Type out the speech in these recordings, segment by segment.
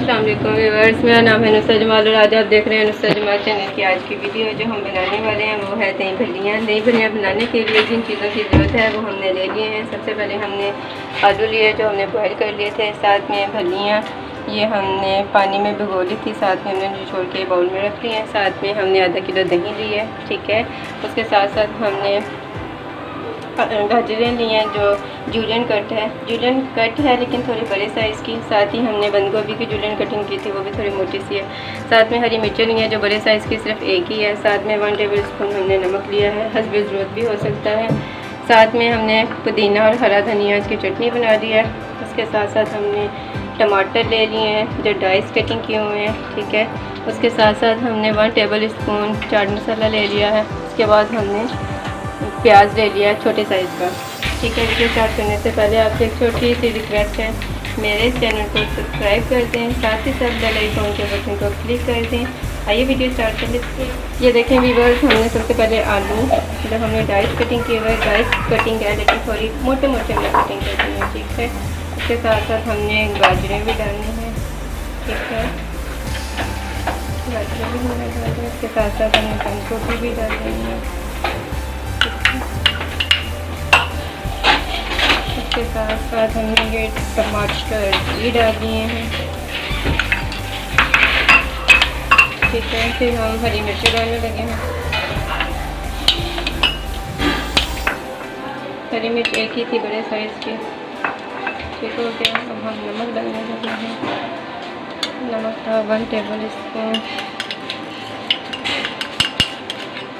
अस्सलाम वालेकुम व्यूअर्स, मेरा नाम है नुसरत जमाल और आज आप देख रहे हैं नुसरत जमाल चैनल की। आज की वीडियो जो हम बनाने वाले हैं वो है दही भल्लियाँ। दही भल्लियाँ बनाने के लिए जिन चीज़ों की ज़रूरत है वो हमने ले लिए हैं। सबसे पहले हमने आलू लिए जो हमने बॉयल कर लिए थे, साथ में भल्लियाँ ये हमने पानी में भिगो ली थी, साथ में हमने निचोड़ के बाउल में रख ली हैं। साथ में हमने आधा किलो दही ली है, ठीक है। उसके साथ साथ हमने गाजरें ली हैं जो जूलियन कट है लेकिन थोड़ी बड़े साइज़ की। साथ ही हमने बंद गोभी की जूलियन कटिंग की थी, वो भी थोड़ी मोटी सी है। साथ में हरी मिर्चें ली हैं जो बड़े साइज़ की, सिर्फ एक ही है। साथ में 1 टेबल स्पून हमने नमक लिया है, हस्बे ज़रूरत भी हो सकता है। साथ में हमने पुदीना और हरा धनिया की चटनी बना दी है। उसके साथ साथ हमने टमाटर ले लिए हैं जो डाइस कटिंग किए हुए हैं, ठीक है। उसके साथ साथ हमने 1 टेबल स्पून चाट मसाला ले लिया है। उसके बाद हमने प्याज ले लिया छोटे साइज़ का, ठीक है। वीडियो स्टार्ट करने से पहले आपसे एक छोटी सी रिक्वेस्ट है, मेरे चैनल को सब्सक्राइब कर दें, साथ ही साथ बेल आइकन के बटन को क्लिक कर दें। आइए वीडियो स्टार्ट कर लेते हैं। ये देखें व्यूअर्स, हमने सबसे पहले आलू जो हमने डाइस कटिंग किए हुए, डाइस कटिंग है लेकिन थोड़ी मोटे मोटे में कटिंग करनी है, ठीक है। उसके साथ साथ हमने गाजरें भी डालनी है, ठीक है। गाजरें भी हमने डालनी है। उसके साथ साथ हमने बंद गोभी भी डालनी है। उसके साथ साथ हमने ये टमाटर भी डाल दिए हैं, ठीक है। फिर हम हरी मिर्ची डालने लगे हैं। हरी मिर्च एक ही थी बड़े साइज़ की, ठीक हो गया। अब हम नमक डालने लगे हैं। नमक था 1 टेबल स्पून,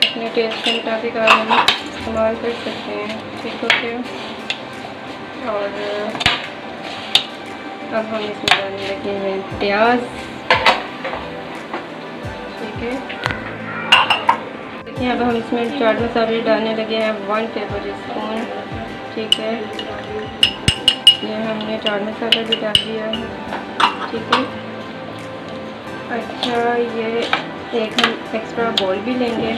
अपने टेस्ट के मुताबिक आप नमक इस्तेमाल कर सकते हैं, ठीक हो गया। और अब हम इसमें डालने लगे हैं प्याज, ठीक है। देखिए अब हम इसमें चाट मसाला डालने लगे हैं 1 टेबल स्पून, ठीक है। ये हमने चाट मसाला भी डाल दिया है, ठीक है। अच्छा, ये एक हम एक्स्ट्रा बॉल भी लेंगे,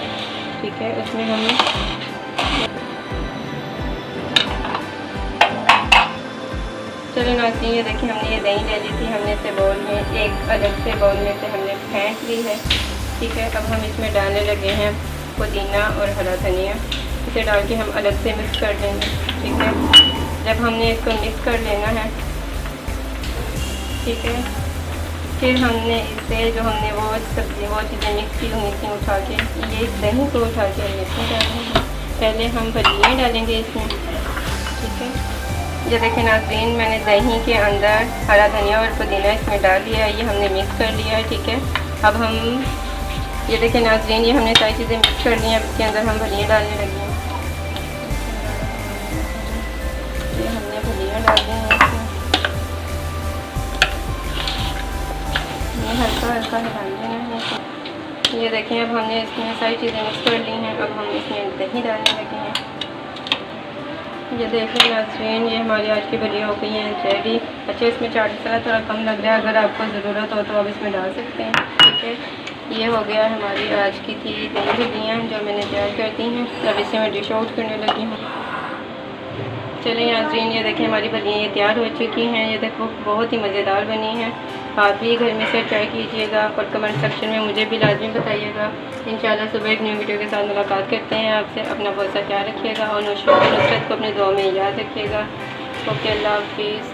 ठीक है। उसमें हम चलो नाज़रीन, ये देखिए हमने ये दही ले ली थी, हमने इसे बाउल में एक अलग से बाउल में से हमने फेंट ली है, ठीक है। अब हम इसमें डालने लगे हैं पुदीना और हरा धनिया। इसे डाल के हम अलग से मिक्स कर लेंगे, ठीक है। जब हमने इसको मिक्स कर लेना है, ठीक है, फिर हमने इसे जो हमने वो चीज़ें मिक्स की हुई थी उठा के, ये दही को उठा के हम इसमें डालेंगे। पहले हम भल्लियाँ डालेंगे इसमें, ठीक है। ये देखें नाज़रीन, मैंने दही के अंदर हरा धनिया और पुदीना इसमें डाल दिया है, ये हमने मिक्स कर लिया है, ठीक है। अब हम ये देखें नाज़रीन, ये हमने सारी चीज़ें मिक्स कर ली हैं। अब इसके अंदर हम भल्लियाँ डालने लगे हैं। ये हमने भल्लियाँ डाल दी हैं इसमें, ये हल्का हल्का हिला देना है। ये देखें अब हमने इसमें सारी चीज़ें मिक्स कर ली हैं। अब हम इसमें दही डालने लगे हैं। ये देखें नाज़रीन, ये हमारी आज की भल्लियाँ हो गई हैं रेडी। अच्छा, इसमें चाट मसाला थोड़ा कम लग रहा है, अगर आपको ज़रूरत हो तो आप इसमें डाल सकते हैं, ठीक है। ये हो गया हमारी आज की थी दही भल्लियाँ जो मैंने तैयार कर दी हैं। अब इसे मैं डिश आउट करने लगी हूँ। चलिए नाज़रीन, ये देखें हमारी भल्लियाँ ये तैयार हो चुकी हैं। ये देखो बहुत ही मज़ेदार बनी हैं। आप भी घर में से ट्राई कीजिएगा और कमेंट सेक्शन में मुझे भी लाजमी बताइएगा। इंशाल्लाह सुबह एक न्यू वीडियो के साथ मुलाकात करते हैं आपसे। अपना बहुत सा ख्याल रखिएगा और नुसरत को अपनी दुआ में याद रखिएगा। ओके, अल्लाह हाफिज़।